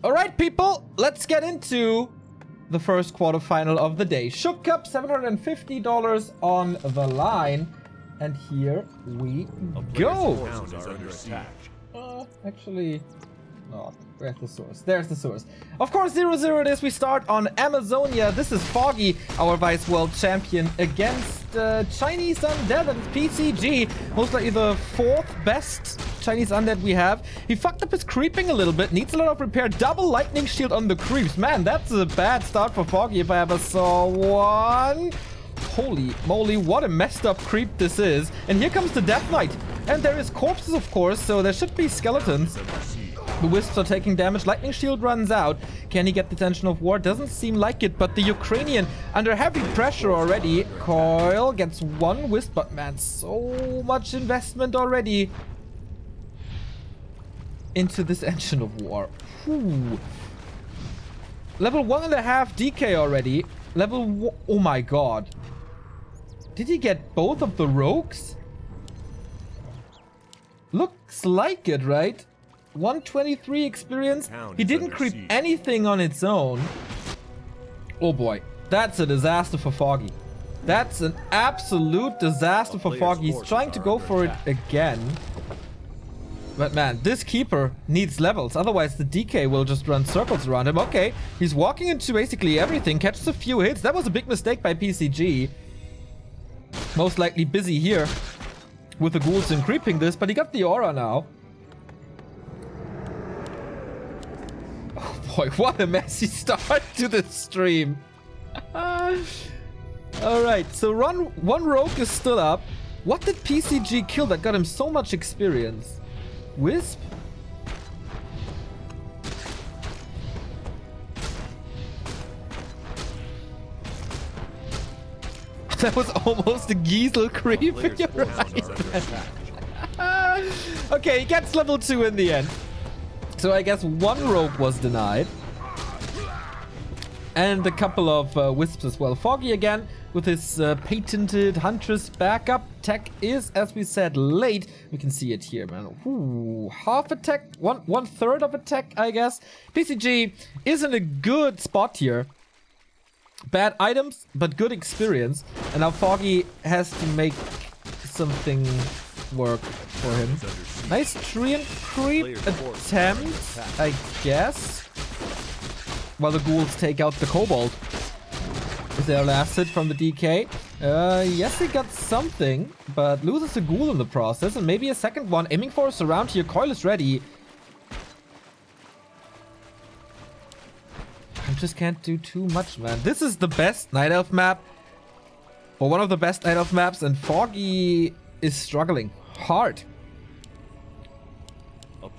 All right, people, let's get into the first quarterfinal of the day. Schuck Cup, $750 on the line. And here we go. Actually, not. Where's the source? There's the source. Of course, 0-0 it is. We start on Amazonia. This is Foggy, our Vice World Champion, against Chinese Undead and PCG. Most likely the 4th best Chinese Undead we have. He fucked up his creeping a little bit. Needs a lot of repair. Double lightning shield on the creeps. Man, that's a bad start for Foggy if I ever saw one. Holy moly, what a messed up creep this is. And here comes the Death Knight. And there is corpses, of course, so there should be skeletons. The Wisps are taking damage. Lightning shield runs out. Can he get the attention of war? Doesn't seem like it, but the Ukrainian under heavy pressure already. Coil gets one Wisp, but man, so much investment already into this engine of war. Whew. Level 1.5 DK already. Level oh my god. Did he get both of the rogues? Looks like it, right? 123 experience. He didn't creep anything on its own. Oh boy. That's a disaster for Foggy. That's an absolute disaster for Foggy. He's trying to go for it again. But man, this keeper needs levels. Otherwise, the DK will just run circles around him. Okay, he's walking into basically everything. Catches a few hits. That was a big mistake by PCG. Most likely busy here with the ghouls and creeping this. But he got the aura now. Oh boy, what a messy start to the stream. Alright, so one rogue is still up. What did PCG kill that got him so much experience? Wisp? That was almost a Giesel creep. You're right. Okay, he gets level 2 in the end. So I guess one rogue was denied. And a couple of Wisps as well. Foggy again with his patented Huntress backup. Tech is, as we said, late. We can see it here, man. Ooh, half attack, one third of attack, I guess. PCG is in a good spot here. Bad items, but good experience. And now Foggy has to make something work for him. Nice tree and creep attempt, I guess. While the ghouls take out the kobold. Is their last hit from the DK? Yes, he got something, but loses a ghoul in the process, and maybe a second one. Aiming for a surround here. Coil is ready. I just can't do too much, man. This is the best Night Elf map, or one of the best Night Elf maps, and Foggy is struggling hard.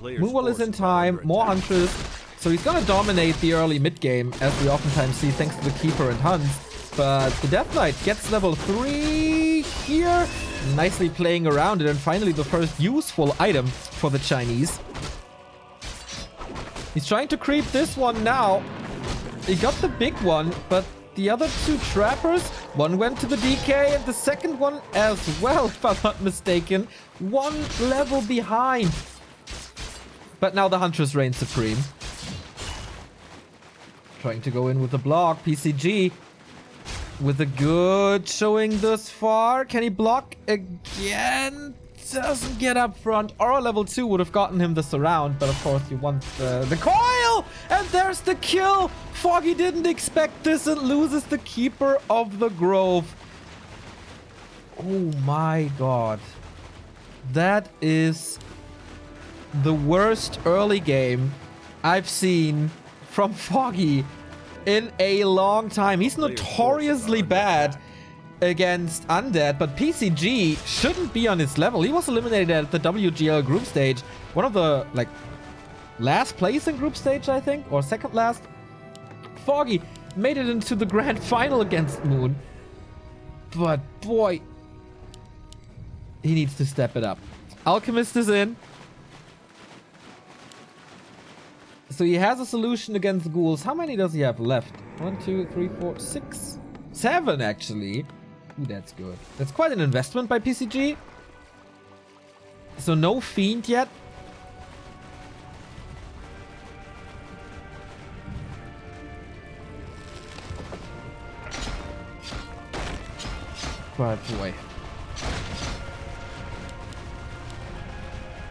Moonwall is in time. More Huntress. So he's gonna dominate the early mid-game, as we oftentimes see, thanks to the Keeper and Huns. But the Death Knight gets level 3 here. Nicely playing around it, and finally the first useful item for the Chinese. He's trying to creep this one now. He got the big one, but the other two trappers, one went to the DK and the second one as well, if I'm not mistaken. One level behind. But now the Huntress reigns supreme. Trying to go in with the block. PCG with a good showing thus far. Can he block again? Doesn't get up front. Aura level 2 would have gotten him the surround, but of course you want the coil! And there's the kill! Foggy didn't expect this and loses the Keeper of the Grove. Oh my god. That is the worst early game I've seen from Foggy in a long time. He's notoriously bad against Undead, but PCG shouldn't be on his level. He was eliminated at the WGL group stage. One of the, like, last place in group stage, I think, or second last. Foggy made it into the grand final against Moon. But boy, he needs to step it up. Alchemist is in. So he has a solution against the ghouls. How many does he have left? 1, 2, 3, 4, 6, 7 actually. Ooh, that's good. That's quite an investment by PCG. So no Fiend yet. subscribed away.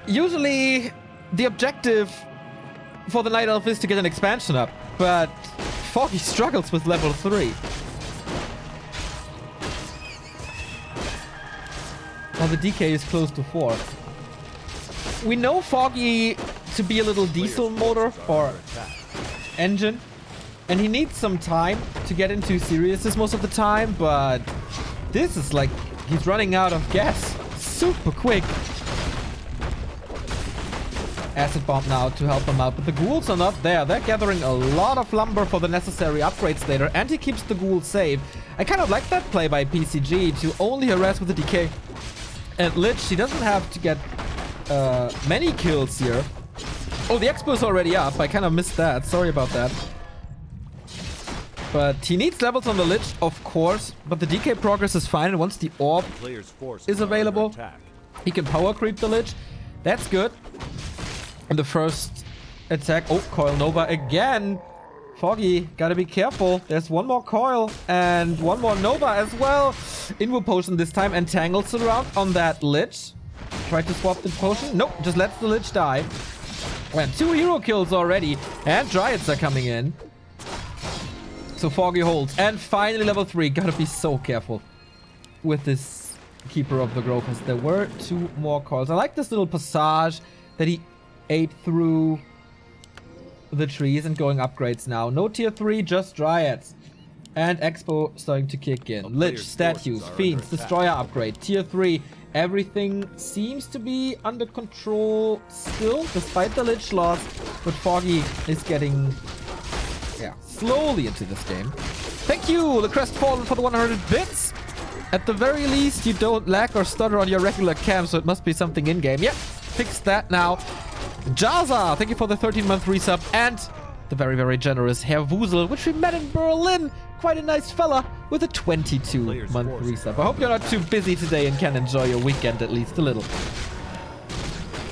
Usually, the objective for the Night Elf is to get an expansion up, but Foggy struggles with level 3. While the DK is close to 4. We know Foggy to be a little diesel motor or engine, and he needs some time to get into seriousness most of the time, but this is like he's running out of gas super quick. Acid bomb now to help him out, but the ghouls are not there. They're gathering a lot of lumber for the necessary upgrades later, and he keeps the ghouls safe. I kind of like that play by PCG to only harass with the DK. And Lich, he doesn't have to get many kills here. Oh, the expo is already up. I kind of missed that. Sorry about that. But he needs levels on the Lich, of course. But the DK progress is fine. And once the orb is available, he can power creep the Lich. That's good. And the first attack. Oh, Coil Nova again. Foggy, gotta be careful. There's one more Coil and one more Nova as well. Invo Potion this time. Entangles around on that Lich. Try to swap the potion. Nope, just lets the Lich die. And 2 hero kills already. And Dryads are coming in. So Foggy holds. And finally level 3. Gotta be so careful with this Keeper of the Grove, as there were 2 more Coils. I like this little passage that he ate through the trees and going upgrades now. No tier 3, just Dryads. And Expo starting to kick in. Lich, statues, fiends, destroyer upgrade. Tier 3. Everything seems to be under control still, despite the Lich loss. But Foggy is getting slowly into this game. Thank you, the Crestfallen, for the 100 bits. At the very least, you don't lag or stutter on your regular cam, so it must be something in-game. Yep, fixed that now. Jaza, thank you for the 13-month resub, and the very, very generous Herr Wusel, which we met in Berlin. Quite a nice fella with a 22-month resub. I hope you're not too busy today and can enjoy your weekend at least a little.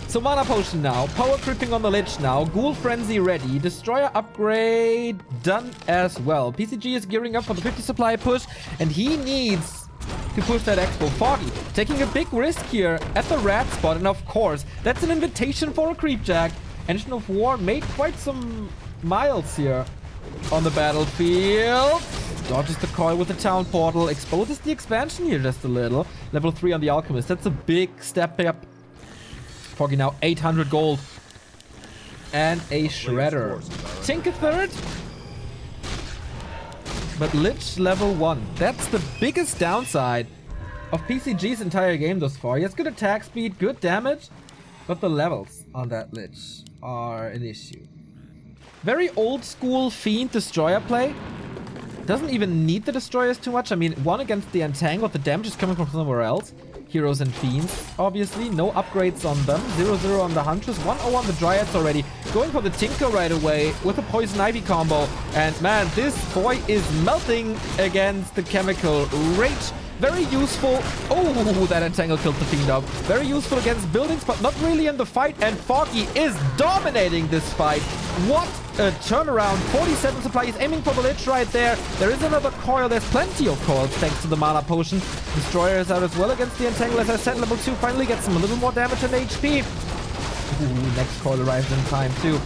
So Mana Potion now, Power Creeping on the Lich now, Ghoul Frenzy ready, Destroyer upgrade done as well. PCG is gearing up for the 50 supply push, and he needs to push that Expo. Foggy taking a big risk here at the rat spot, and of course, that's an invitation for a Creepjack. Engine of War made quite some miles here on the battlefield. Dodges the coil with the town portal, exposes the expansion here just a little. Level 3 on the Alchemist, that's a big step up. Foggy now 800 gold. And a Shredder. Tinker third. But Lich level 1. That's the biggest downside of PCG's entire game thus far. He has good attack speed, good damage, but the levels on that Lich are an issue. Very old school Fiend Destroyer play. Doesn't even need the Destroyers too much. I mean, 1 against the Entangled, the damage is coming from somewhere else. Heroes and Fiends, obviously. No upgrades on them. 0-0 on the Huntress. 1-0 on the Dryads already. Going for the Tinker right away with a Poison Ivy combo. And man, this boy is melting against the Chemical Rage. Very useful. Oh, that Entangle killed the Fiend up. Very useful against buildings, but not really in the fight. And Foggy is dominating this fight. What a turnaround. 47 supply. He's aiming for the Lich right there. There is another coil. There's plenty of coils thanks to the Mana Potion. Destroyer is out as well against the Entangle. As I said, level 2 finally gets him a little more damage and HP. Ooh, next coil arrives in time too.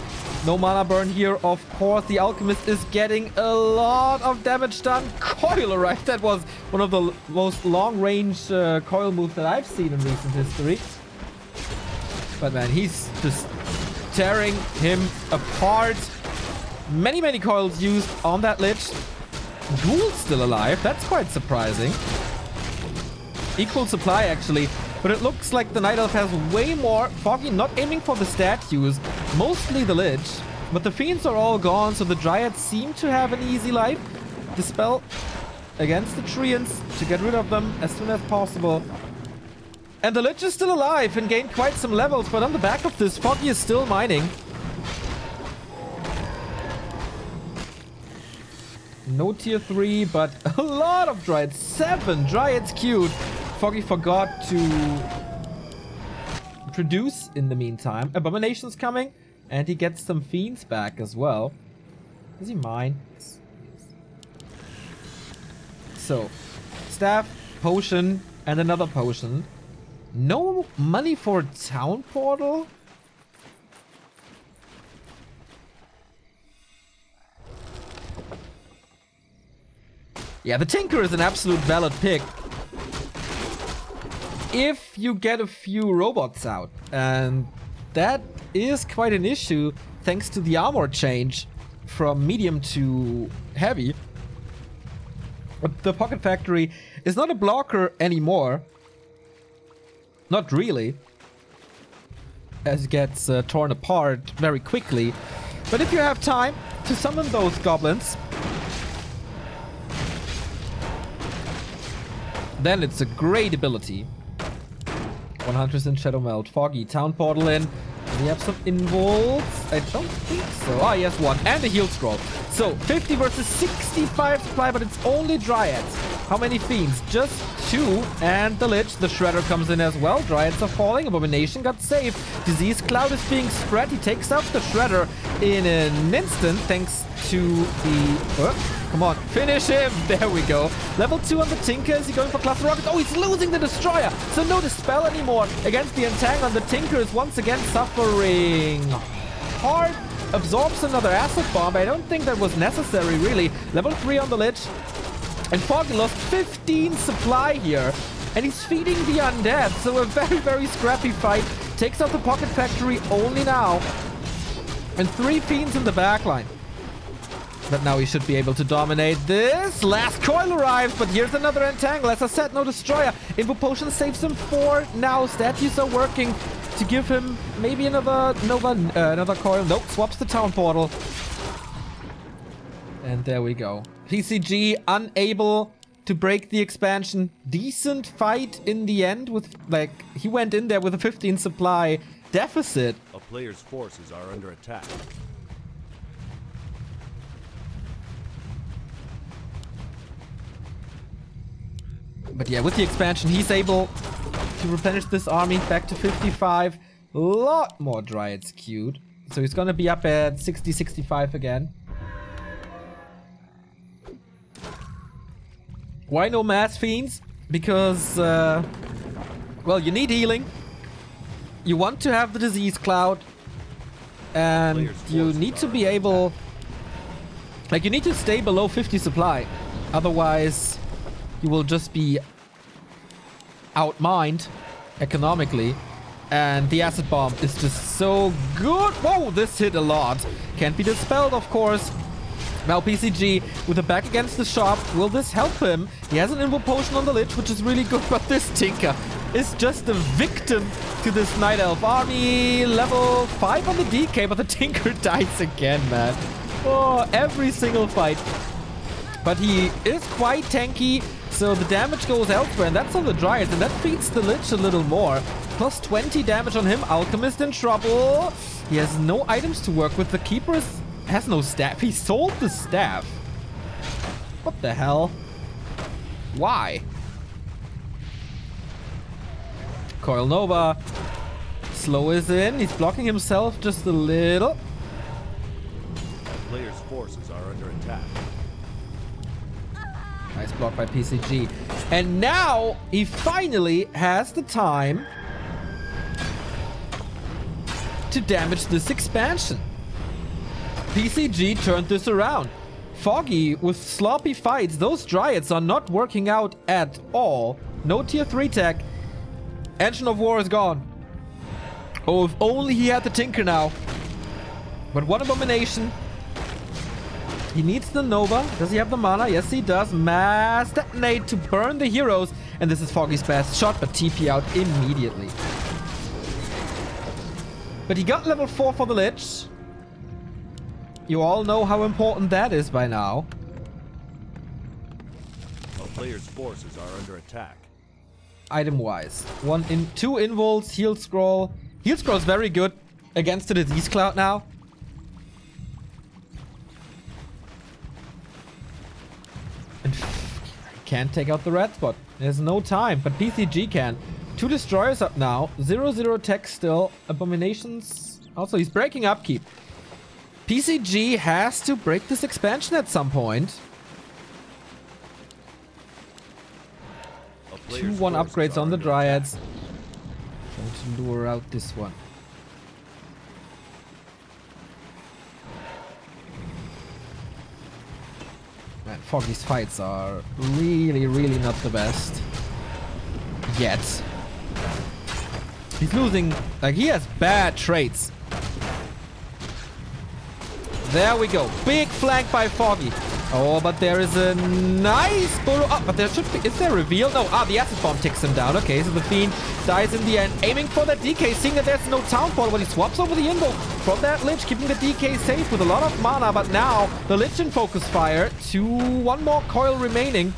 No mana burn here, of course. The Alchemist is getting a lot of damage done. Coil arrived. That was one of the most long-range coil moves that I've seen in recent history. But man, he's just tearing him apart. Many, many coils used on that Lich. Ghoul's still alive. That's quite surprising. Equal supply, actually. But it looks like the Night Elf has way more. Foggy not aiming for the statues. Mostly the Lich. But the Fiends are all gone, so the Dryads seem to have an easy life. Dispel against the Treants to get rid of them as soon as possible. And the Lich is still alive and gained quite some levels. But on the back of this, Foggy is still mining. No tier 3, but a lot of Dryads. 7 Dryads queued. Foggy forgot to produce in the meantime. Abomination's coming, and he gets some Fiends back as well. Does he mine? So, Staff potion and another potion. No money for a town portal? Yeah, the Tinker is an absolute valid pick. If you get a few robots out. And that is quite an issue thanks to the armor change from medium to heavy. The Pocket Factory is not a blocker anymore. Not really. As it gets torn apart very quickly. But if you have time to summon those goblins, then it's a great ability. 100% Shadow Melt. Foggy, Town Portal in. Do we have some involves? I don't think so. Ah, yes, one. And a heal scroll. So, 50 versus 65 supply, but it's only Dryads. How many Fiends? Just 2. And the Lich. The Shredder comes in as well. Dryads are falling. Abomination got saved. Disease Cloud is being spread. He takes out the Shredder in an instant thanks to the... come on, finish him! There we go. Level 2 on the Tinker. Is he going for Cluster Rockets? Oh, he's losing the Destroyer! So no Dispel anymore against the Entangler. The Tinker is once again suffering hard. Absorbs another Acid Bomb. I don't think that was necessary, really. Level 3 on the Lich. And Foggy lost 15 supply here. And he's feeding the Undead. So a very, very scrappy fight. Takes out the Pocket Factory only now. And 3 Fiends in the backline. But now he should be able to dominate this. Last coil arrives, but here's another Entangle. As I said, no Destroyer. Invo Potion saves him 4. Now statues are working to give him maybe another coil. Nope, swaps the Town Portal. And there we go. PCG unable to break the expansion. Decent fight in the end with, like, he went in there with a 15 supply deficit. A player's forces are under attack. But yeah, with the expansion, he's able to replenish this army back to 55. A lot more Dryads queued. So he's gonna be up at 60, 65 again. Why no Mass Fiends? Because, well, you need healing. You want to have the Disease Cloud. And you need to be able... like, you need to stay below 50 supply. Otherwise... you will just be outmined economically. And the Acid Bomb is just so good. Whoa, this hit a lot. Can't be dispelled, of course. Now PCG with a back against the shop. Will this help him? He has an Invo Potion on the Lich, which is really good. But this Tinker is just a victim to this Night Elf army. Level 5 on the DK, but the Tinker dies again, man. Oh, every single fight. But he is quite tanky, so the damage goes elsewhere, and that's on the Dryads, and that feeds the Lich a little more. Plus 20 damage on him. Alchemist in trouble. He has no items to work with. The Keeper has no staff. He sold the staff. What the hell? Why? Coil Nova. Slow is in. He's blocking himself just a little. Player's forces are under attack. Nice block by PCG. And now he finally has the time to damage this expansion. PCG turned this around. Foggy with sloppy fights. Those Dryads are not working out at all. No tier 3 tech. Engine of War is gone. Oh, if only he had the Tinker now. But one Abomination. He needs the Nova. Does he have the mana? Yes, he does. Mass Detonate to burn the heroes. And this is Foggy's best shot, but TP out immediately. But he got level 4 for the Lich. You all know how important that is by now. A player's forces are under attack. Item-wise. 2 invols, Heal Scroll. Heal Scroll is very good against the Disease Cloud now. And can't take out the red spot. There's no time, but PCG can. 2 destroyers up now. 0-0 tech still. Abominations. Also, he's breaking upkeep. PCG has to break this expansion at some point. Player's 2-1 forces upgrades are on the under Dryads. Trying to lure out this one. Man, Foggy's fights are really, really not the best. Yet. He's losing, like, he has bad traits. There we go. Big flank by Foggy. Oh, but there is a nice bullet. Oh, but there should be. Is there a reveal? No. Ah, the acid bomb takes him down. Okay, so the Fiend dies in the end. Aiming for that DK, seeing that there's no town portal, but he swaps over the invo from that Lich, keeping the DK safe with a lot of mana. But now the Lich in focus fire to one more coil remaining.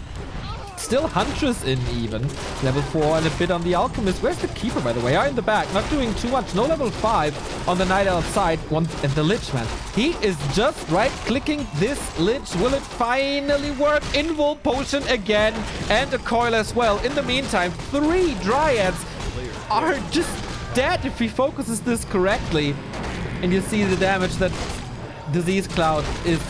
Still Huntress in even. Level 4 and a bit on the Alchemist. Where's the Keeper, by the way? In the back. Not doing too much. No level 5 on the Night Elf side. And the Lich, man. He is just right-clicking this Lich. Will it finally work? Invul Potion again. And a Coil as well. In the meantime, 3 Dryads are just dead if he focuses this correctly. And you see the damage that Disease Cloud is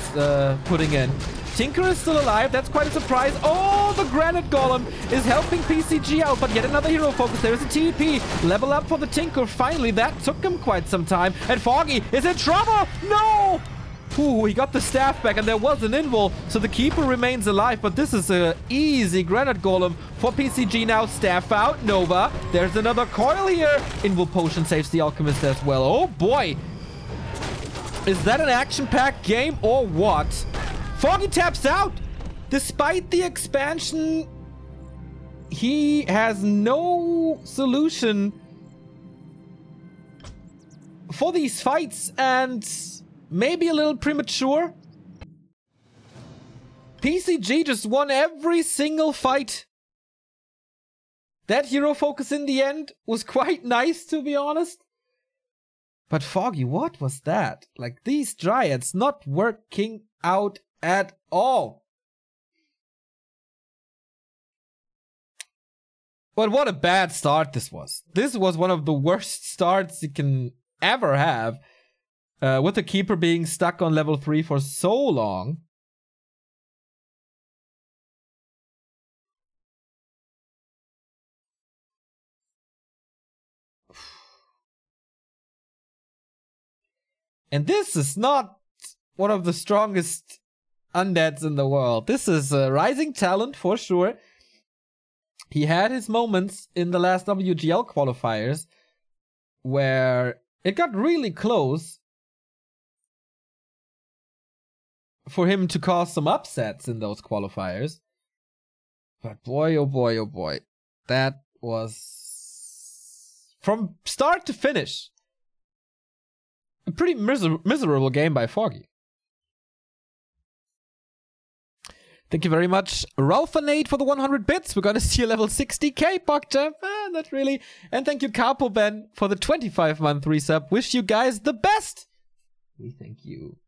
putting in. Tinker is still alive. That's quite a surprise. Oh, the Granite Golem is helping PCG out, but yet another hero focus. There's a TP. Level up for the Tinker. Finally, that took him quite some time. And Foggy is in trouble. No! Ooh, he got the staff back, and there was an invul, so the Keeper remains alive, but this is a easy Granite Golem for PCG now. Staff out. Nova. There's another coil here. Invul Potion saves the Alchemist as well. Oh, boy. Is that an action-packed game or what? Foggy taps out! Despite the expansion, he has no solution for these fights, and maybe a little premature. PCG just won every single fight. That hero focus in the end was quite nice, to be honest. But Foggy, what was that? Like, these Dryads not working out at all. But what a bad start this was. This was one of the worst starts you can ever have. With the Keeper being stuck on level 3 for so long. And this is not one of the strongest undeads in the world. This is a rising talent for sure. He had his moments in the last WGL qualifiers where it got really close for him to cause some upsets in those qualifiers. But boy, oh boy, oh boy. That was, from start to finish, a pretty miserable game by Foggy. Thank you very much, Ralphanade, for the 100 bits. We're gonna see a level 60k, PogChamp. Not really. And thank you, Capo Ben, for the 25-month resub. Wish you guys the best. We thank you.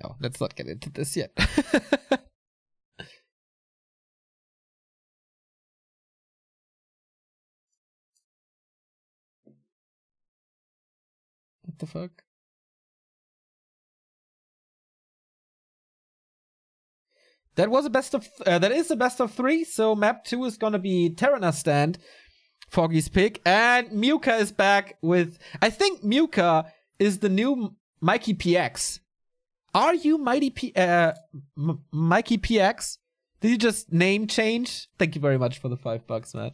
No, let's not get into this yet. What the fuck? That was a best of that is a best of 3, so map 2 is gonna be Terrana Stand, Foggy's pick, and Muka is back with, I think Muka is the new Mikey PX. Are you Mikey PX? Did you just name change? Thank you very much for the $5, man.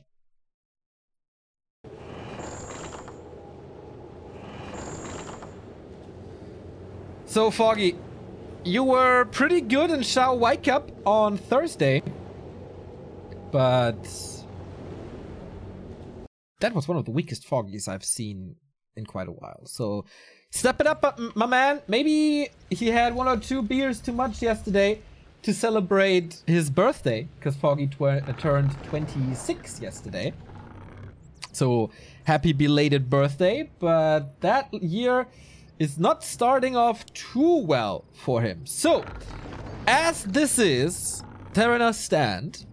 So, Foggy, you were pretty good in Schuck Cup on Thursday, but that was one of the weakest Foggies I've seen in quite a while. So, step it up, my man. Maybe he had 1 or 2 beers too much yesterday to celebrate his birthday, because Foggy turned 26 yesterday. So, happy belated birthday, but that year is not starting off too well for him. So, as this is Terrana Stand,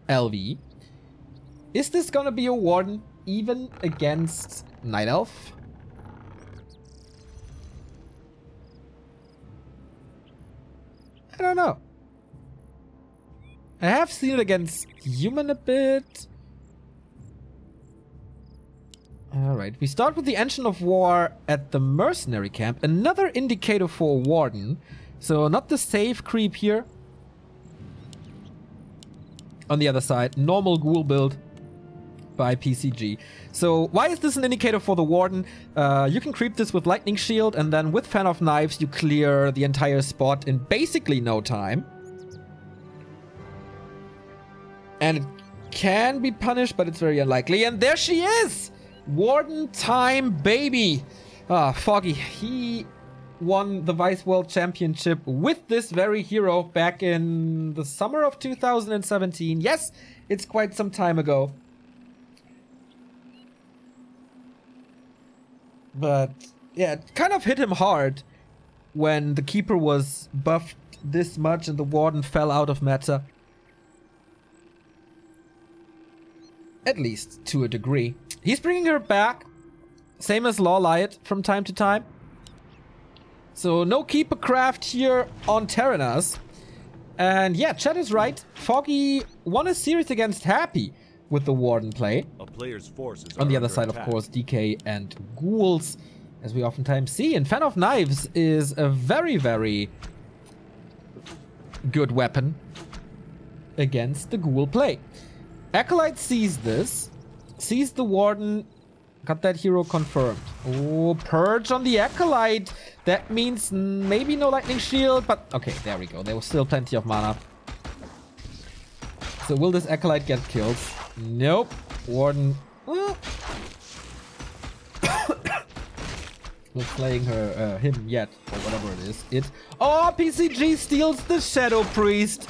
LV, is this gonna be a Warden even against Night Elf? don't know. I have seen it against human a bit. Alright, we start with the Engine of War at the Mercenary Camp. Another indicator for Warden. So not the safe creep here. On the other side, normal ghoul build by PCG. So why is this an indicator for the Warden? You can creep this with Lightning Shield, and then with Fan of Knives you clear the entire spot in basically no time. And it can be punished, but it's very unlikely. And there she is! Warden time, baby! Foggy, he won the Vice World Championship with this very hero back in the summer of 2017. Yes, it's quite some time ago. But yeah, it kind of hit him hard when the Keeper was buffed this much and the Warden fell out of meta. At least to a degree. He's bringing her back, same as Lawlight from time to time. So no Keeper craft here on Terranas. And yeah, Chad is right. Foggy won a series against Happy with the Warden play. A player's forces on the other side, attack. of course, DK and Ghouls, as we oftentimes see. And Fan of Knives is a very, very good weapon against the Ghoul play. Acolyte sees this, sees the Warden, got that hero confirmed. Oh, Purge on the Acolyte. That means maybe no Lightning Shield, but okay, there we go. There was still plenty of mana. So will this Acolyte get killed? Nope. Warden. Not slaying him yet, or whatever it is. Oh, PCG steals the Shadow Priest.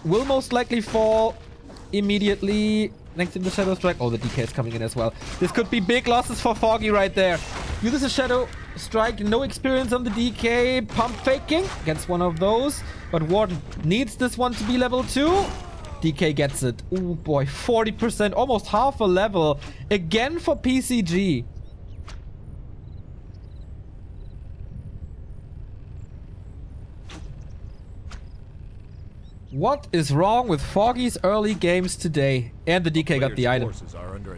Will most likely fall immediately next to the Shadow Strike. Oh, the DK is coming in as well. This could be big losses for Foggy right there. Uses a Shadow Strike, no experience on the DK. Pump faking, gets one of those. But Warden needs this one to be level 2. DK gets it. Oh boy, 40%, almost half a level. Again for PCG. What is wrong with Foggy's early games today? And the DK got the item.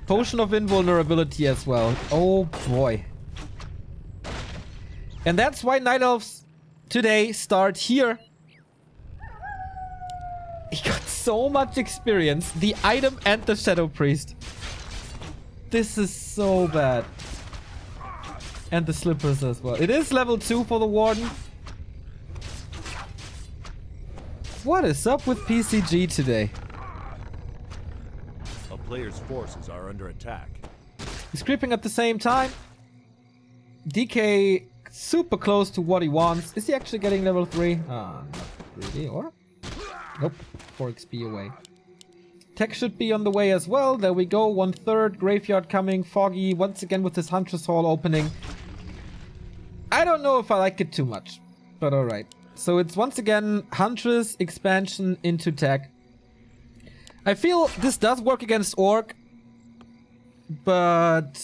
Potion of Invulnerability as well. Oh boy. And that's why Night Elves today start here. He got so much experience. The item and the Shadow Priest. This is so bad. And the slippers as well. It is level 2 for the Warden. What is up with PCG today? A player's forces are under attack. He's creeping at the same time. DK super close to what he wants. Is he actually getting level 3? Not really, or? Nope, 4 XP away. Tech should be on the way as well. There we go, 1/3 Graveyard coming. Foggy once again with his Huntress Hall opening. I don't know if I like it too much, but alright. So it's once again Huntress expansion into tech. I feel this does work against Orc, but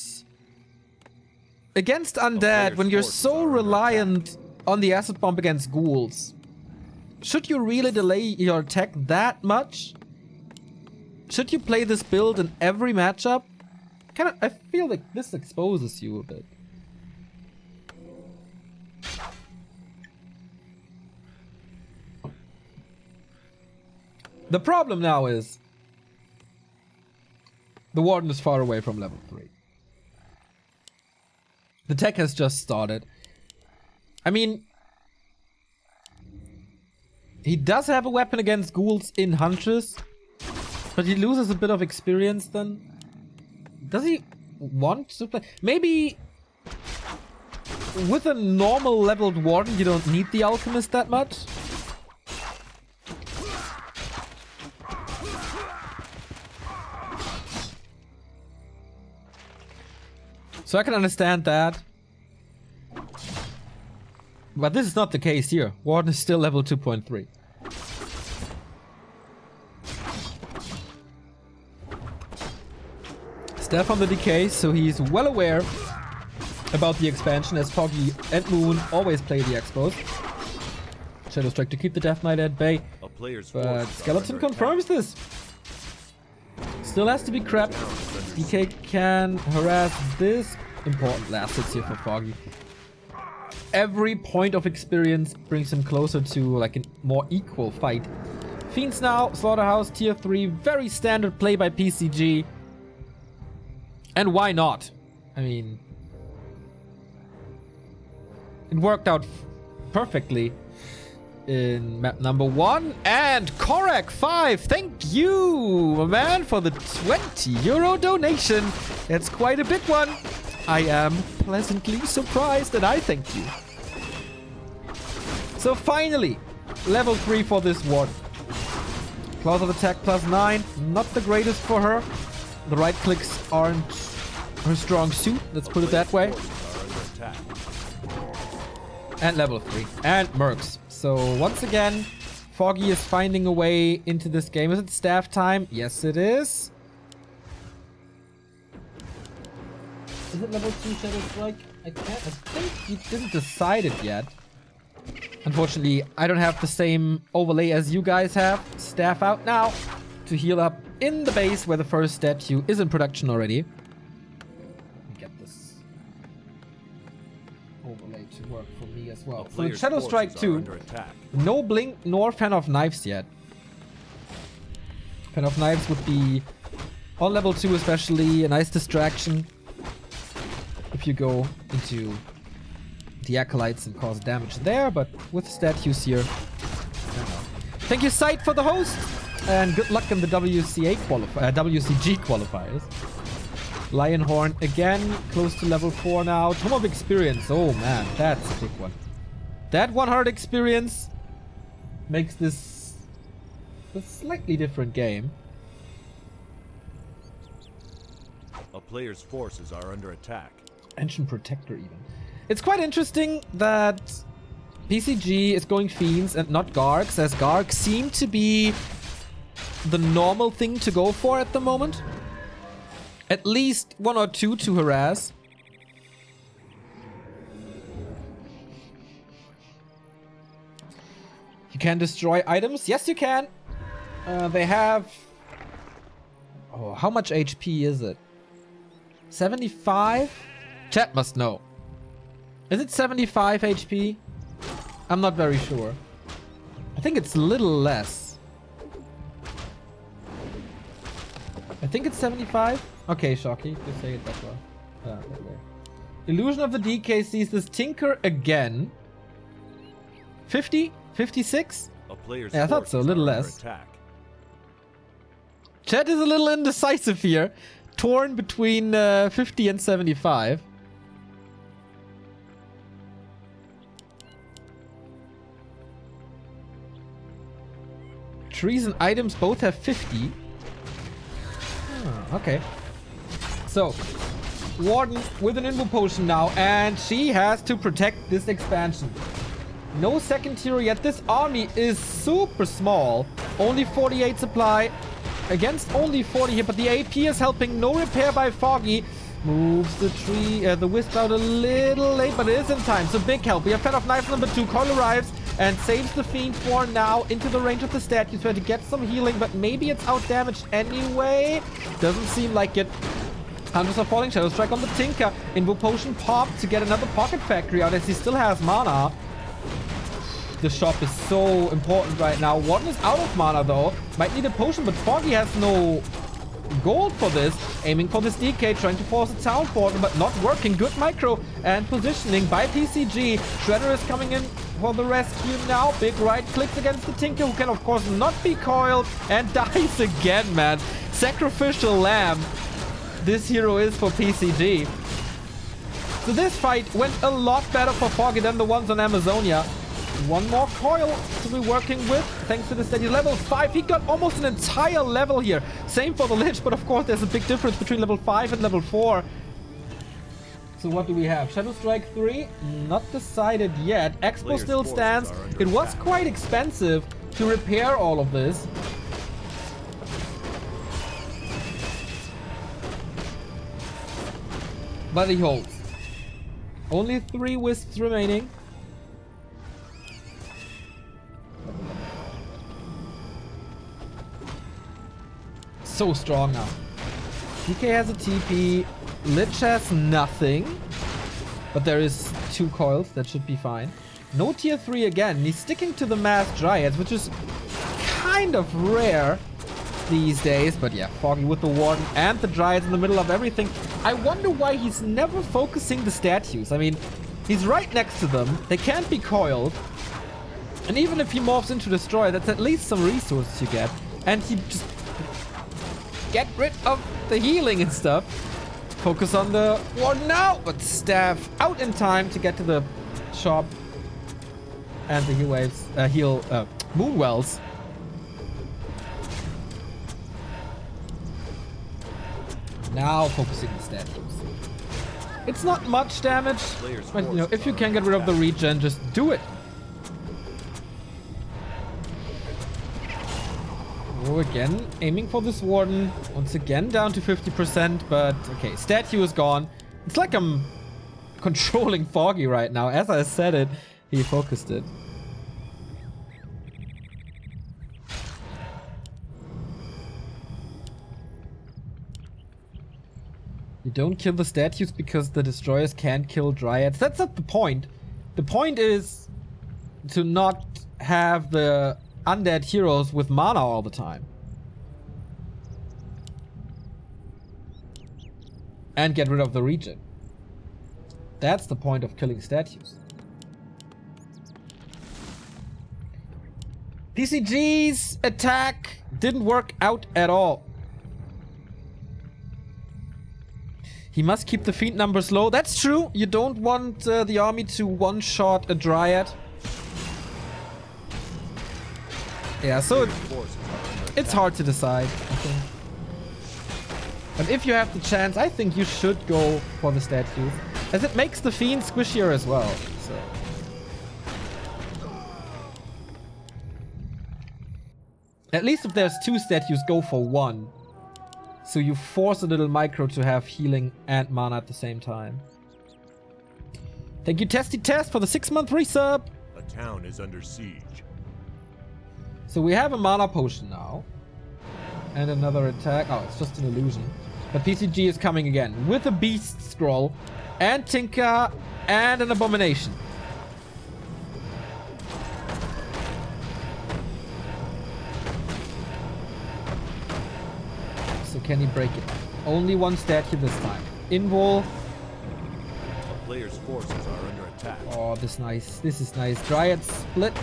against Undead, when you're so reliant on the Acid Bomb against Ghouls, should you really delay your tech that much? Should you play this build in every matchup? I feel like this exposes you a bit. The problem now is the Warden is far away from level 3. The tech has just started. I mean, he does have a weapon against Ghouls in Huntress, but he loses a bit of experience then. Does he want to play? Maybe with a normal leveled Warden you don't need the Alchemist that much. So I can understand that. But this is not the case here. Warden is still level 2.3. Steph on the decay, so he's well aware about the expansion, as Foggy and Moon always play the expos. Shadow Strike to keep the Death Knight at bay. A player's But forces are Skeleton under confirms this. Still has to be crept. DK can harass this. Important last hits here for Foggy. Every point of experience brings him closer to like a more equal fight. Fiends now, Slaughterhouse, tier 3. Very standard play by PCG. And why not? I mean, it worked out perfectly in map number 1. And Korak 5, thank you, my man, for the €20 donation. That's quite a big one. I am pleasantly surprised, and I thank you. So finally, level 3 for this one. Claws of attack +9, not the greatest for her. The right clicks aren't her strong suit, let's put it that way. And level 3. And Mercs. So once again, Foggy is finding a way into this game. Is it staff time? Yes, it is. Is it level 2 Shadow Strike? I think he didn't decide it yet. Unfortunately, I don't have the same overlay as you guys have. Staff out now to heal up in the base where the first statue is in production already. Get this overlay to work for me as well. So Shadow Strike 2. No blink nor Fan of Knives yet. Fan of Knives would be on level 2 especially a nice distraction. If you go into the Acolytes and cause damage there, but with statues here, thank you, Sight, for the host, and good luck in the WCG qualifiers. Lionhorn again, close to level 4 now. Tome of Experience, oh man, that's a big one. That 100 experience makes this a slightly different game. A player's forces are under attack. Ancient Protector even. It's quite interesting that PCG is going Fiends and not Gargs, as Gargs seem to be the normal thing to go for at the moment. At least 1 or 2 to harass. You can destroy items. Yes, you can. They have... Oh, how much HP is it? 75? Chat must know. Is it 75 HP? I'm not very sure. I think it's a little less. I think it's 75. Okay, Shocky, you say it that well. Illusion of the DK sees this Tinker again. 50? 56? Yeah, I thought so, a little less. Chat is a little indecisive here. Torn between 50 and 75. Trees and items both have 50. Oh, okay. So, Warden with an Invo Potion now, and she has to protect this expansion. No second hero yet. This army is super small. Only 48 supply against only 40 here, but the AP is helping. No repair by Foggy. Moves the tree, the wisp out a little late, but it is in time. So big help. We have Fan of Knives number 2. Coil arrives and saves the Fiend for now into the range of the statues, trying to get some healing, but maybe it's out damaged anyway. Doesn't seem like it. Hunters are falling. Shadow Strike on the Tinker. Invo Potion popped to get another Pocket Factory out as he still has mana. The shop is so important right now. Warden is out of mana though. Might need a potion, but Foggy has no gold for this. Aiming for this DK, trying to force a town portal, but not working. Good micro and positioning by PCG. Shredder is coming in for the rescue now. Big right clicks against the Tinker, who can of course not be coiled, and dies again, man. Sacrificial lamb. This hero is for PCG. So this fight went a lot better for Foggy than the ones on Amazonia. One more coil to be working with, thanks to the steady level 5. He got almost an entire level here. Same for the Lich, but of course there's a big difference between level 5 and level 4. So what do we have? Shadow Strike 3? Not decided yet. Expo still stands. It was quite expensive to repair all of this. But he holds. Only 3 wisps remaining. so strong now. DK has a TP. Lich has nothing. But there is 2 coils. That should be fine. No tier 3 again. He's sticking to the mass Dryads, which is kind of rare these days. But yeah, Foggy with the Warden and the Dryads in the middle of everything. I wonder why he's never focusing the statues. I mean, he's right next to them. They can't be coiled. And even if he morphs into Destroyer, that's at least some resources you get. And he just get rid of the healing and stuff. Focus on the Warden now, but Staff out in time to get to the shop. And the heal waves, moon wells. Now focusing the statues. It's not much damage, but you know, if you can get rid of the regen, just do it. Oh, again, aiming for this Warden. Once again, down to 50%, but okay, statue is gone. It's like I'm controlling Foggy right now. As I said it, he focused it. You don't kill the statues because the destroyers can't kill Dryads. That's not the point. The point is to not have the undead heroes with mana all the time. And get rid of the regen. That's the point of killing statues. PCG's attack didn't work out at all. He must keep the Fiend numbers low. That's true. You don't want the army to one-shot a Dryad. Yeah, so it's hard to decide, I think. But if you have the chance, I think you should go for the statues. As it makes the Fiend squishier as well. So. At least if there's 2 statues, go for 1. So you force a little micro to have healing and mana at the same time. Thank you, Testy Test, for the 6-month resub. A town is under siege. So we have a mana potion now. And another attack. Oh, it's just an illusion. But PCG is coming again with a Beast Scroll and Tinker and an Abomination. So can he break it? Only 1 statue this time. Invul. A player's forces are under attack. Oh, this is nice. This is nice. Dryad split.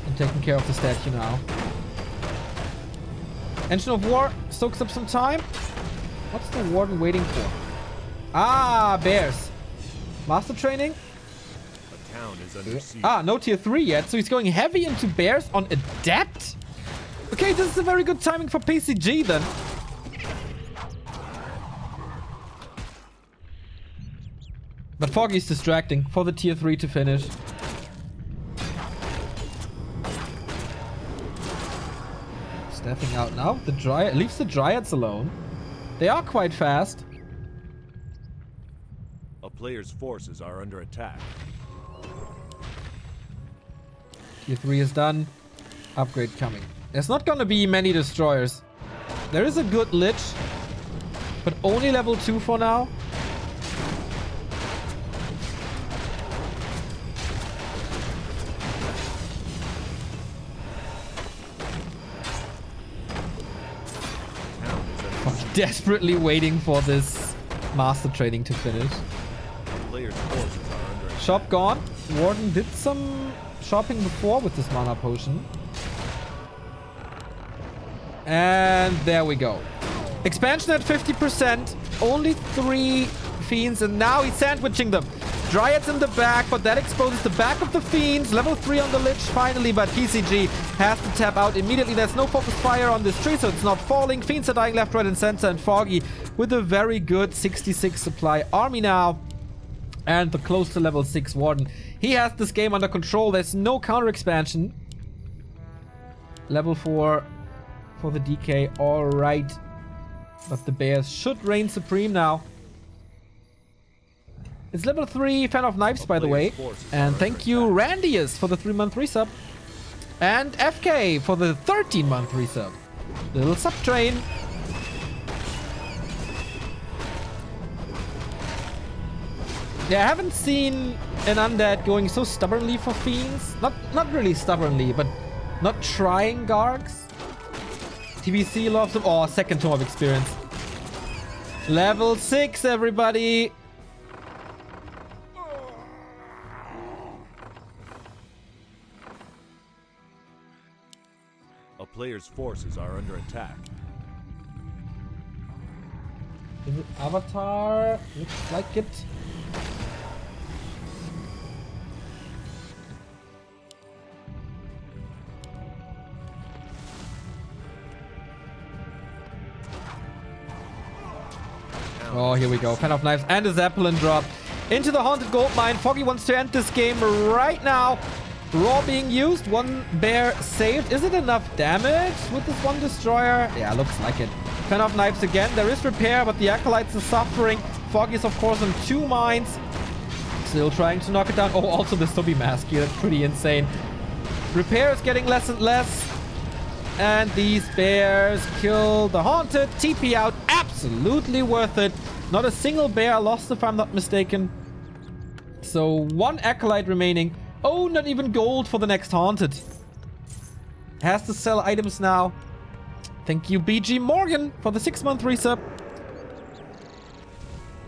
I'm taking care of the statue now. Engine of War soaks up some time. What's the Warden waiting for? Ah, bears. Master training. A town is under siege. Ah, no tier 3 yet. So he's going heavy into bears on Adept. Okay, this is a very good timing for PCG then. But Foggy's distracting for the tier 3 to finish. Staffing out now. The Dryad leaves the Dryads alone. They are quite fast. A player's forces are under attack. Tier 3 is done. Upgrade coming. There's not gonna be many destroyers. There is a good Lich, but only level 2 for now. Desperately waiting for this master training to finish. Players' forces are under attack. Shop gone. Warden did some shopping before with this mana potion. And there we go. Expansion at 50%. Only 3 Fiends, and now he's sandwiching them. Dryads in the back, but that exposes the back of the Fiends. Level 3 on the Lich finally, but PCG has to tap out immediately. There's no focus fire on this tree, so it's not falling. Fiends are dying left, right, and center, and Foggy with a very good 66 supply army now. And the close to level 6 Warden. He has this game under control. There's no counter expansion. Level 4 for the DK. Alright. But the Bears should reign supreme now. It's level 3 Fan of Knives, by the way. And thank you, Randius, for the 3-month resub. And FK for the 13-month resub. Little sub-train. Yeah, I haven't seen an undead going so stubbornly for fiends. Not really stubbornly, but not trying Gargs. TBC loves them. Oh, second Tome of Experience. Level 6, everybody. A player's forces are under attack. Is it Avatar? Looks like it. Oh, here we go. Pen of Knives and a Zeppelin drop into the Haunted Gold Mine. Foggy wants to end this game right now. Raw being used. One bear saved. Is it enough damage with this one destroyer? Yeah, looks like it. Pen of Knives again. There is repair, but the Acolytes are suffering. Foggy is, of course, on 2 mines. Still trying to knock it down. Oh, also the Zombie Mask here. That's pretty insane. Repair is getting less and less. And these bears kill the Haunted. TP out. Absolutely worth it. Not a single bear lost, if I'm not mistaken. So 1 Acolyte remaining. Oh, not even gold for the next Haunted. Has to sell items now. Thank you, BG Morgan, for the 6-month resub.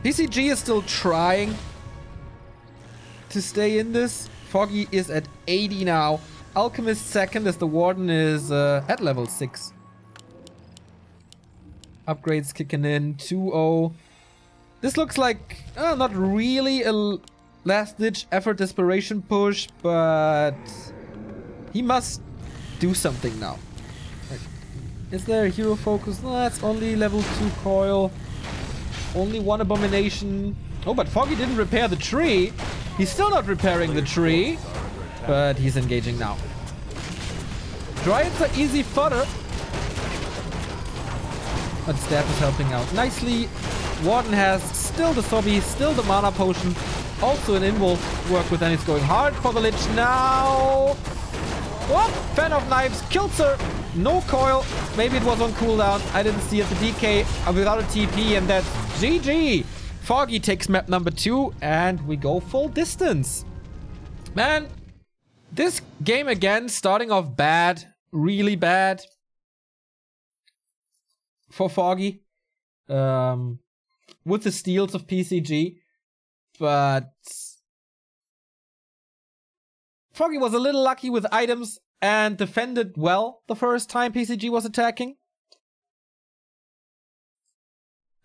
PCG is still trying to stay in this. Foggy is at 80 now. Alchemist second as the Warden is at level 6. Upgrades kicking in. 2-0. This looks like not really a last-ditch effort desperation push, but he must do something now. Like, is there a hero focus? No, that's only level 2 coil. Only 1 abomination. Oh, but Foggy didn't repair the tree. He's still not repairing the tree, but he's engaging now. Dryads are easy fodder, but Staff is helping out nicely. Warden has still the Sobby, still the mana potion. Also an Involve work with, and it's going hard for the Lich now. Whoop! Fan of Knives kills her. No coil. Maybe it was on cooldown. I didn't see it. The DK without a TP, and that's GG. Foggy takes map number 2, and we go full distance. Man, this game again starting off bad. Really bad. For Foggy. With the steals of PCG. But Foggy was a little lucky with items and defended well the first time PCG was attacking.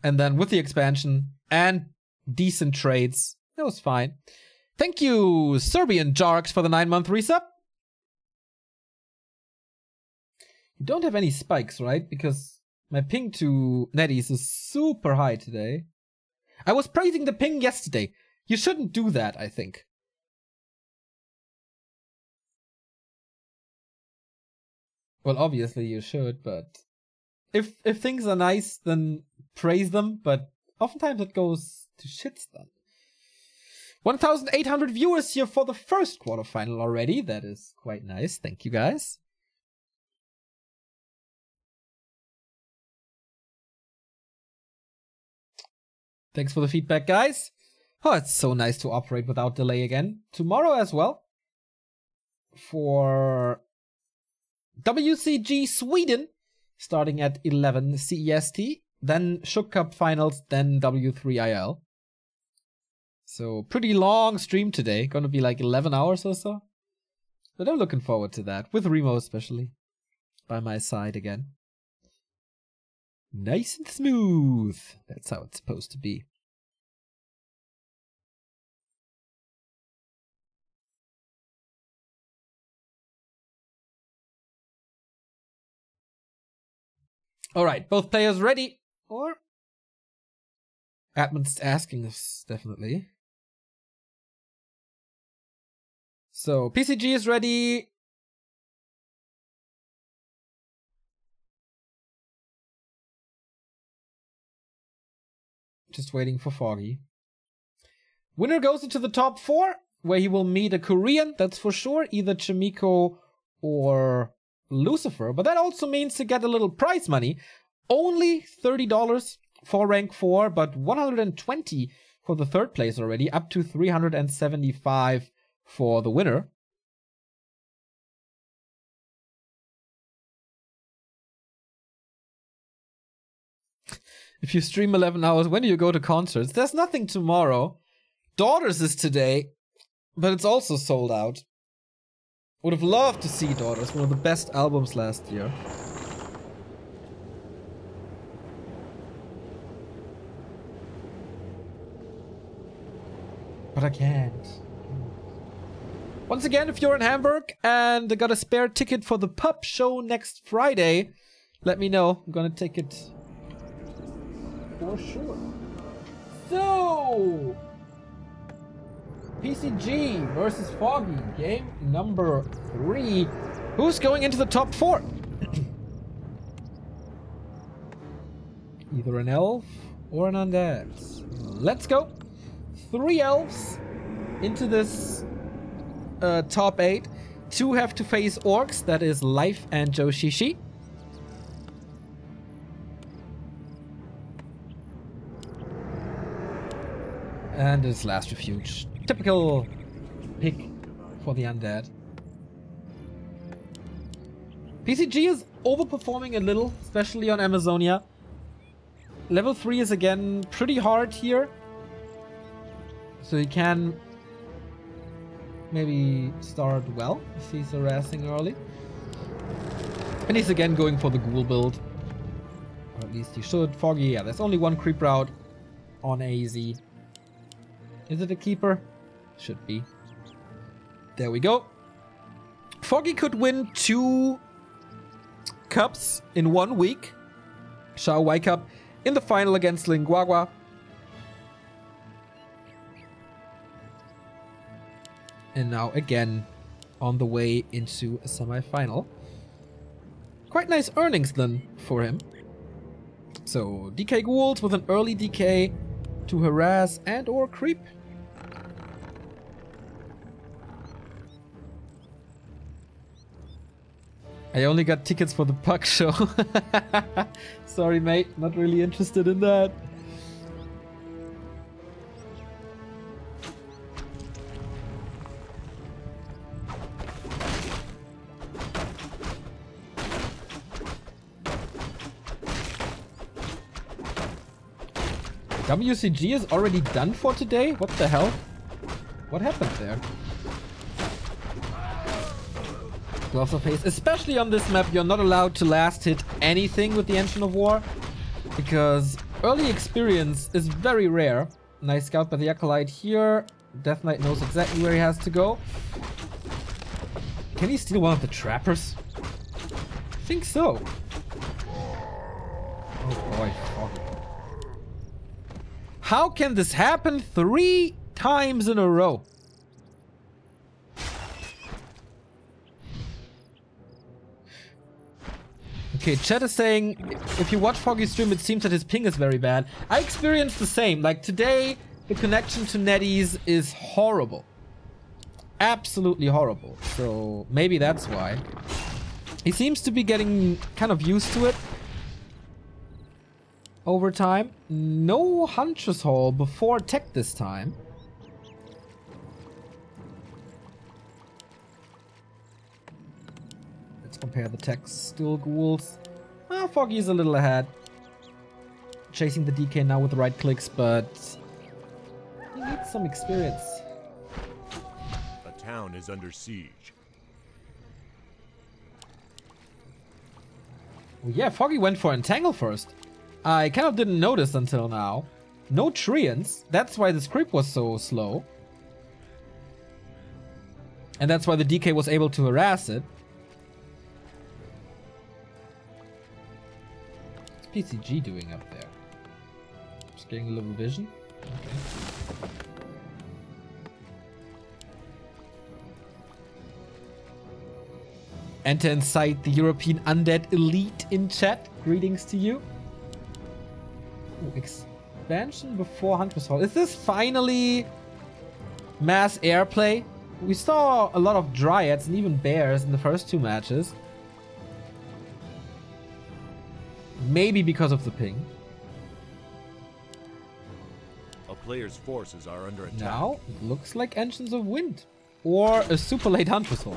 And then with the expansion and decent trades, it was fine. Thank you, Serbian Jarks, for the 9-month resub. You don't have any spikes, right? Because my ping to Netties is super high today. I was praising the ping yesterday. You shouldn't do that, I think. Well, obviously you should, but if things are nice, then praise them, but oftentimes it goes to shits then. 1,800 viewers here for the first quarterfinal already. That is quite nice. Thank you, guys. Thanks for the feedback, guys. Oh, it's so nice to operate without delay again. Tomorrow as well. For WCG Sweden, starting at 11 CEST. Then Schuck Cup finals, then W3IL. So pretty long stream today. Gonna be like 11 hours or so. But I'm looking forward to that. With Remo especially. By my side again. Nice and smooth. That's how it's supposed to be. Alright, both players ready. Or admin's asking us, definitely. So PCG is ready. Just waiting for Foggy. Winner goes into the top 4, where he will meet a Korean, that's for sure. Either Chimiko or Lucifer, but that also means to get a little prize money. Only $30 for rank 4, but 120 for the third place already, up to 375 for the winner. If you stream 11 hours, when do you go to concerts? There's nothing tomorrow. Daughters is today, but it's also sold out. Would have loved to see Daughters, one of the best albums last year. But I can't. Once again, if you're in Hamburg and got a spare ticket for the pub show next Friday, let me know. I'm gonna take it for sure. So, PCG versus Foggy, game number 3. Who's going into the top 4? Either an elf or an undead. Let's go. 3 elves into this top 8. 2 have to face orcs, that is Life and Joshishi. And it's last refuge. Typical pick for the undead. PCG is overperforming a little, especially on Amazonia. Level 3 is again pretty hard here. So you can maybe start well if he's harassing early. And he's again going for the ghoul build. Or at least he should. Foggy, yeah, there's only one creep route on AZ. Is it a keeper? Should be. There we go. Foggy could win 2 cups in 1 week. Shao Wai Cup in the final against Linguagua. And now again on the way into a semi-final. Quite nice earnings then for him. So DK Ghouls with an early DK to harass and or creep. I only got tickets for the puck show. Sorry mate, not really interested in that. WCG is already done for today? What the hell? What happened there? Gloves of Haste. Especially on this map, you're not allowed to last hit anything with the Engine of War. Because early experience is very rare. Nice scout by the Acolyte here. Death Knight knows exactly where he has to go. Can he steal one of the trappers? I think so. Oh boy, Foggy. How can this happen 3 times in a row? Okay, chat is saying, if you watch Foggy's stream, it seems that his ping is very bad. I experienced the same. Like today, the connection to NetEase is horrible. Absolutely horrible. So maybe that's why. He seems to be getting kind of used to it over time. No Huntress Hall before tech this time. Let's compare the techs. Still ghouls. Foggy is a little ahead. Chasing the DK now with the right clicks, but he needs some experience. A town is under siege. Well, yeah, Foggy went for Entangle first. I kind of didn't notice until now. No Treants. That's why this creep was so slow. And that's why the DK was able to harass it. What's PCG doing up there? Just getting a little vision. Okay. Enter inside the European Undead Elite in chat. Greetings to you. Ooh, expansion before Huntress Hall. Is this finally mass airplay? We saw a lot of Dryads and even Bears in the first 2 matches. Maybe because of the ping. A player's forces are under attack. Now, it looks like Engines of Wind. Or a super late Huntress Hall.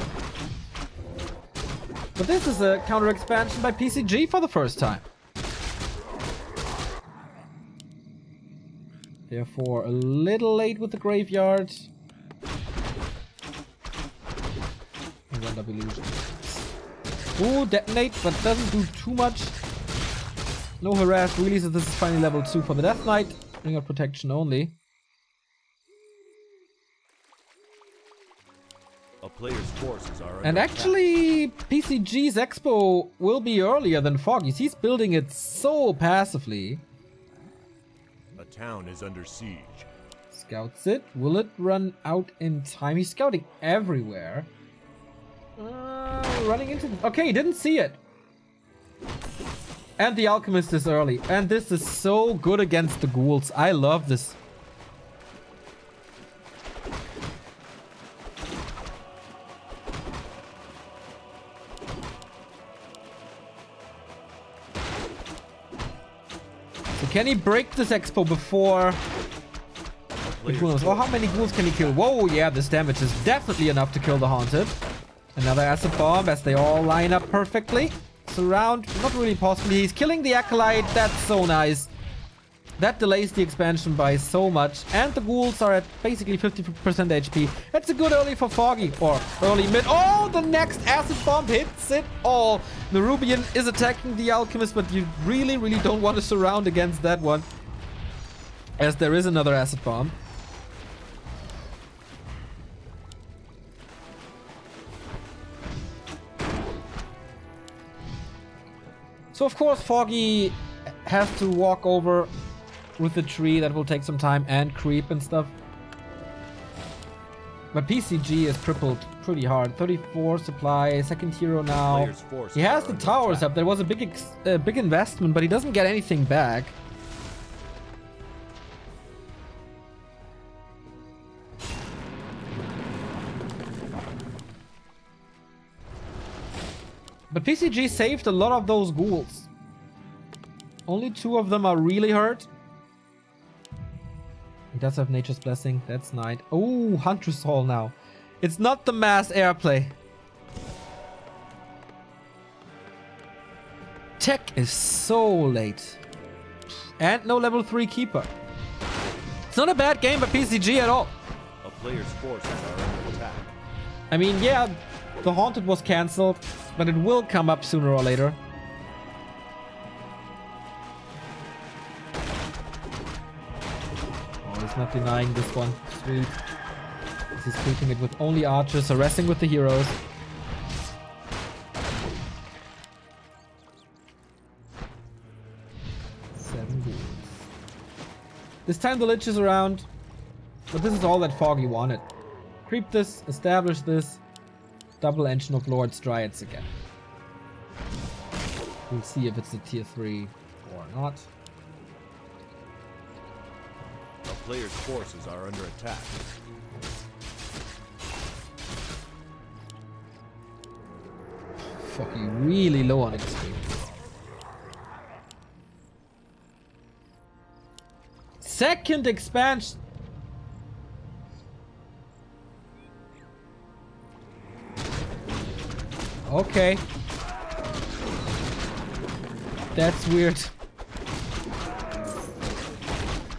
But this is a counter expansion by PCG for the first time. Therefore, a little late with the graveyard. And one double illusion. Ooh, detonate, but doesn't do too much. No harass releases. This is finally level 2 for the Death Knight. Ring of Protection only. A player's forces are under And actually, PCG's Expo will be earlier than Foggy's. He's building it so passively. A town is under siege. Scouts it. Will it run out in time? He's scouting everywhere. Running into... Okay, he didn't see it. And the Alchemist is early. And this is so good against the ghouls. I love this. So can he break this Expo before... the ghouls? Oh, how many ghouls can he kill? Whoa, yeah, this damage is definitely enough to kill the Haunted. Another acid bomb as they all line up perfectly. Surround, not really possible. He's killing the Acolyte. That's so nice. That delays the expansion by so much. And the ghouls are at basically 50% HP. That's a good early for Foggy. Or early mid. Oh, the next acid bomb hits it all. The Rubian is attacking the Alchemist, but you really, really don't want to surround against that one. As there is another acid bomb. So of course Foggy has to walk over with the tree. That will take some time, and creep and stuff. But PCG is crippled pretty hard. 34 supply, second hero now. He has the towers up. There was a big investment, but he doesn't get anything back. But PCG saved a lot of those ghouls. Only 2 of them are really hurt. He does have Nature's Blessing. That's nice. Oh, Huntress Hall now. It's not the mass airplay. Tech is so late. And no level 3 keeper. It's not a bad game by PCG at all. A player's forces are under attack. I mean, yeah, the Haunted was cancelled, but it will come up sooner or later. Oh, he's not denying this one. Sweet. He's keeping it with only archers, harassing with the heroes. Seven ghouls. This time the Lich is around, but this is all that Foggy wanted. Creep this, establish this. Double Engine of Lords Dryads again. We'll see if it's a tier 3 or not. A player's forces are under attack. Fucking really low on experience. Second expansion. Okay. That's weird.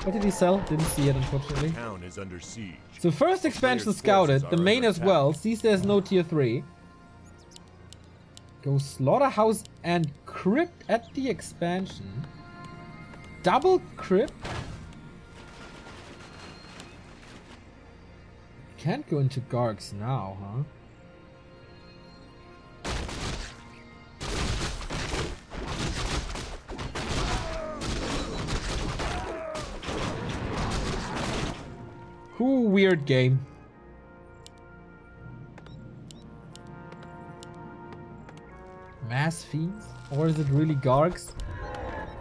What did he sell? Didn't see it, unfortunately. Town is under siege. So first expansion scouted, the main as well. Sees there's no tier 3. Go Slaughterhouse and Crypt at the expansion. Double Crypt? Can't go into Gargs now, huh? Cool, weird game. Mass Fiends? Or is it really Gargs?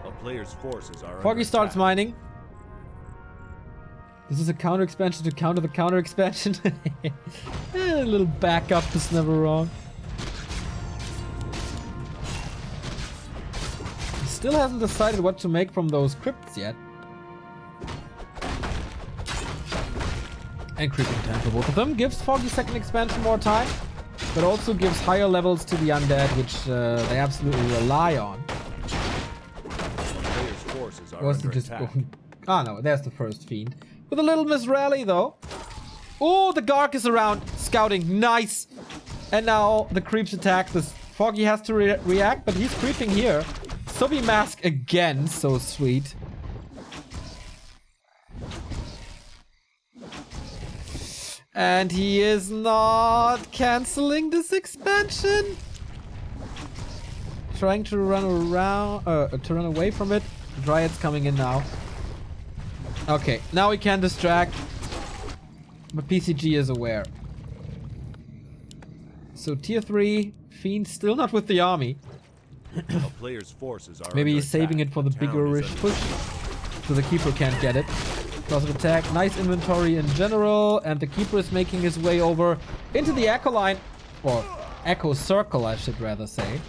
A player's forces are Foggy under starts attack. mining. This is a counter expansion to counter the counter expansion. A little backup is never wrong. still hasn't decided what to make from those crypts yet. And Creeping Temple, both of them. Gives Foggy second expansion more time, but also gives higher levels to the undead, which they absolutely rely on. Players' forces are Was under it just attack. Ah, no, there's the first fiend. With a little Miss Rally, though. Oh, the Gark is around. Scouting. Nice. And now the creeps attack. This Foggy has to react, but he's creeping here. Subby Mask again. So sweet. And he is not canceling this expansion. Trying to run around, to run away from it. Dryad's coming in now. Okay, now we can distract. But PCG is aware. So tier 3, Fiend still not with the army. A player's forces are Maybe under he's saving attack. it for the A town bigger is under push. So the Keeper can't get it. Because of attack, nice inventory in general. And the Keeper is making his way over into the Echo line. Or Echo Circle, I should rather say.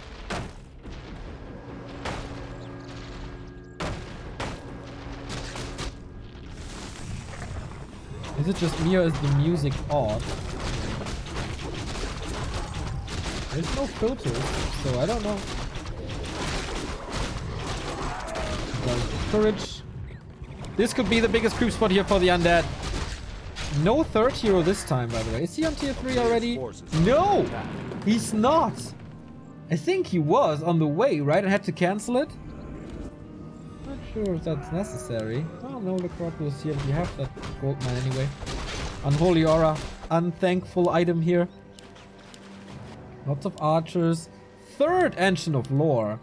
Is it just me or is the music odd? There's no filters, so I don't know. Courage. This could be the biggest creep spot here for the undead. No third hero this time, by the way. Is he on tier 3 already? No! He's not! I think he was on the way, right? I had to cancel it? Not sure if that's necessary. Oh no, the crop was here. We have that gold mine anyway. Unholy Aura. Unthankful item here. Lots of archers. Third Ancient of Lore.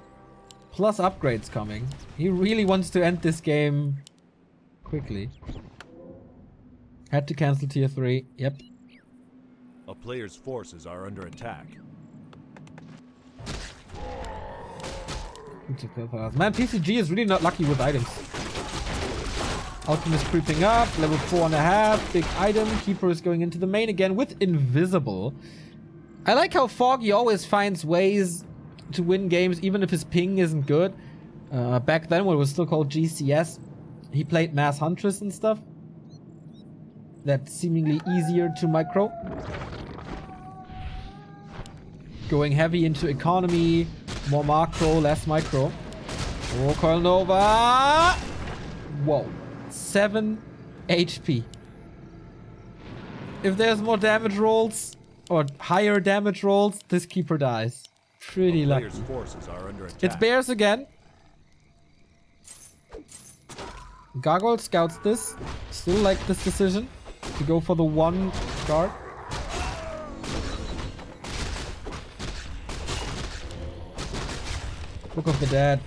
Plus upgrades coming. He really wants to end this game quickly. Had to cancel tier 3. Yep. A player's forces are under attack. Man, PCG is really not lucky with items. Alchemist creeping up, level 4.5, big item. Keeper is going into the main again with Invisible. I like how Foggy always finds ways to win games, even if his ping isn't good. Back then, when it was still called GCS, he played Mass Huntress and stuff. That's seemingly easier to micro. Going heavy into economy, more macro, less micro. Oh, Coil Nova! Whoa. 7 HP. If there's more damage rolls, or higher damage rolls, this Keeper dies. Pretty A lucky. player's forces are under attack. It's Bears again. Gargoyle scouts this. Still like this decision to go for the one guard. Book of the Dead.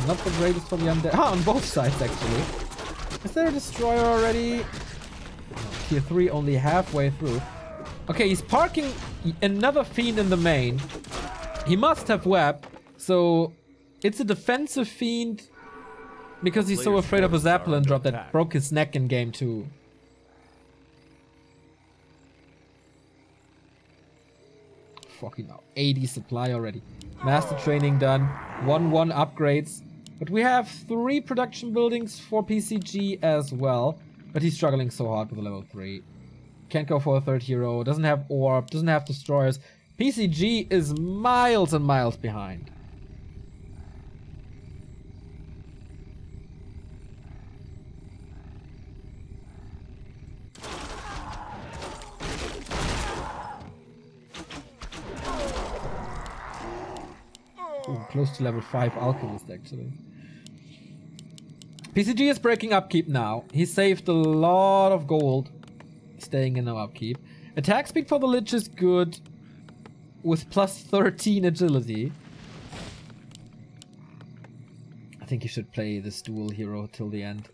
Not the greatest for the undead. Ah, on both sides actually. Is there a destroyer already? No, tier 3 only halfway through. Okay, he's parking another fiend in the main. He must have web, so it's a defensive fiend because he's so afraid of a Zeppelin drop that broke his neck in game 2. Fucking hell. 80 supply already. Master training done. 1-1 upgrades. But we have 3 production buildings for PCG as well. But he's struggling so hard with a level 3. Can't go for a third hero. Doesn't have orb. Doesn't have destroyers. PCG is miles and miles behind. Ooh, close to level 5 alchemist actually. PCG is breaking upkeep now. He saved a lot of gold staying in no upkeep. Attack speed for the Lich is good with plus 13 agility. I think you should play this dual hero till the end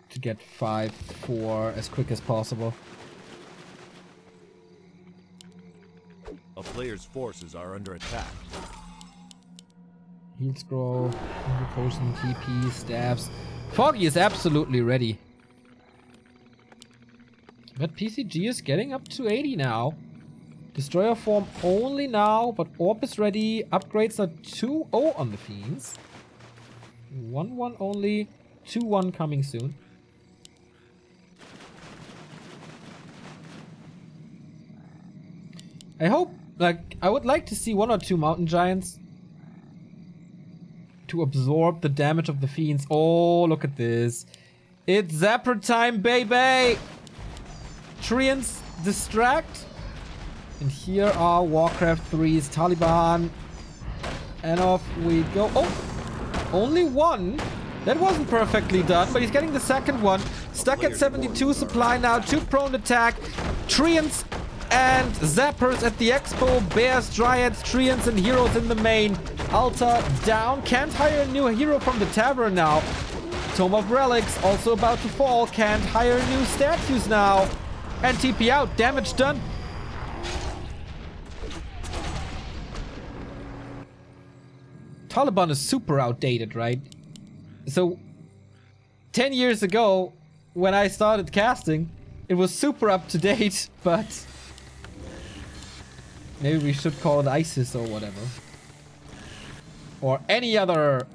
to get 5-4 as quick as possible. A player's forces are under attack. Heal scroll, potion, TP, stabs. Foggy is absolutely ready. But PCG is getting up to 80 now. Destroyer form only now, but Orb is ready. Upgrades are 2-0 on the Fiends. 1-1 only. 2-1 coming soon. I hope, like, I would like to see 1 or 2 mountain giants to absorb the damage of the fiends. Oh, look at this. It's Zapper time, baby! Treants distract. And here are Warcraft 3's Taliban. And off we go. Oh! Only 1. That wasn't perfectly done, but he's getting the second one. Stuck at 72 supply now. 2 prone attack. Treants and Zappers at the expo. Bears, Dryads, Treants, and heroes in the main. Alta down. Can't hire a new hero from the tavern now. Tome of Relics also about to fall. Can't hire new statues now. And TP out. Damage done. Taliban is super outdated, right? So 10 years ago, when I started casting, it was super up to date, but maybe we should call it ISIS or whatever. Or any other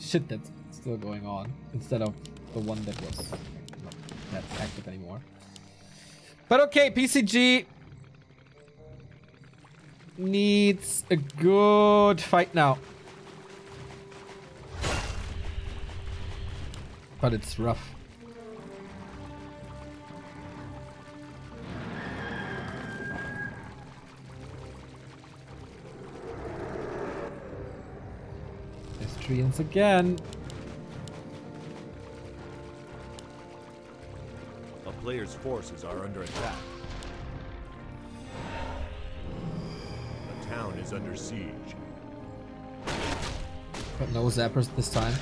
shit that's still going on, instead of the one that was not that active anymore. But okay, PCG needs a good fight now. But it's rough. There's Treants again. A player's forces are under attack. The town is under siege. But no Zappers this time.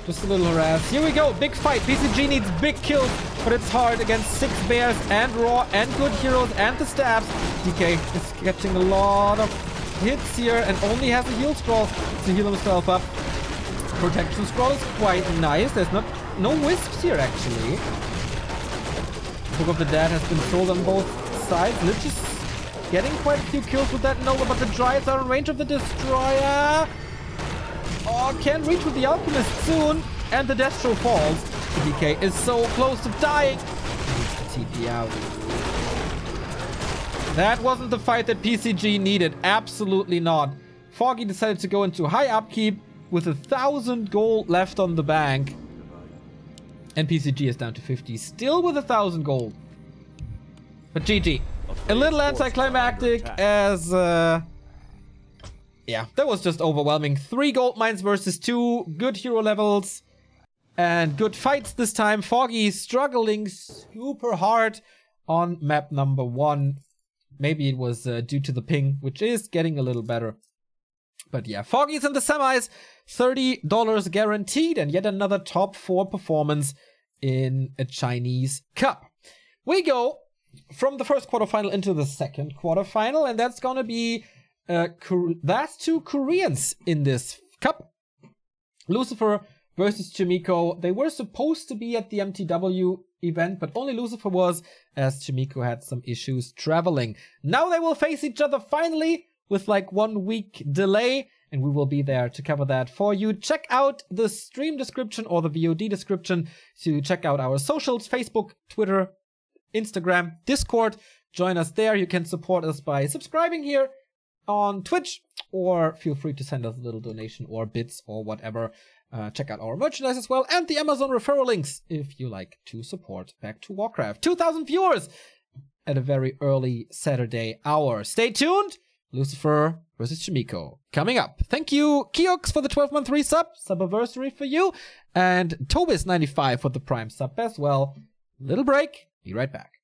Just a little harass. Here we go. Big fight. BCG needs big kills, but it's hard against 6 bears and raw and good heroes and the stabs. DK is getting a lot of hits here and only has a heal scroll to heal himself up. Protection scroll is quite nice. There's no wisps here actually. Book of the Dead has been sold on both sides. Lich is getting quite a few kills with that Nova, but the Dryads are in range of the Destroyer. Oh, can't reach with the Alchemist soon. And the Destro falls. The DK is so close to dying. Needs to TP out. That wasn't the fight that PCG needed. Absolutely not. Foggy decided to go into high upkeep with 1,000 gold left on the bank. And PCG is down to 50. Still with 1,000 gold. But GG. A little anticlimactic as... yeah, that was just overwhelming. 3 gold mines versus 2 good hero levels and good fights this time. Foggy struggling super hard on map number 1. Maybe it was due to the ping, which is getting a little better. But yeah, Foggy's in the semis. $30 guaranteed and yet another top 4 performance in a Chinese Cup. We go from the first quarterfinal into the second quarterfinal, and that's gonna be last 2 Koreans in this cup. Lucifer versus Chimiko. They were supposed to be at the MTW event, but only Lucifer was, as Chimiko had some issues traveling. Now they will face each other finally with like 1 week delay, and we will be there to cover that for you. Check out the stream description or the VOD description to check out our socials: Facebook, Twitter, Instagram, Discord. Join us there. You can support us by subscribing here on Twitch, or feel free to send us a little donation or bits or whatever. Check out our merchandise as well and the Amazon referral links if you like to support Back to Warcraft. 2,000 viewers at a very early Saturday hour. Stay tuned. Lucifer versus Chimiko coming up. Thank you, Kiox, for the 12-month resub. Subiversary for you. And Tobis95 for the Prime sub as well. Little break. Be right back.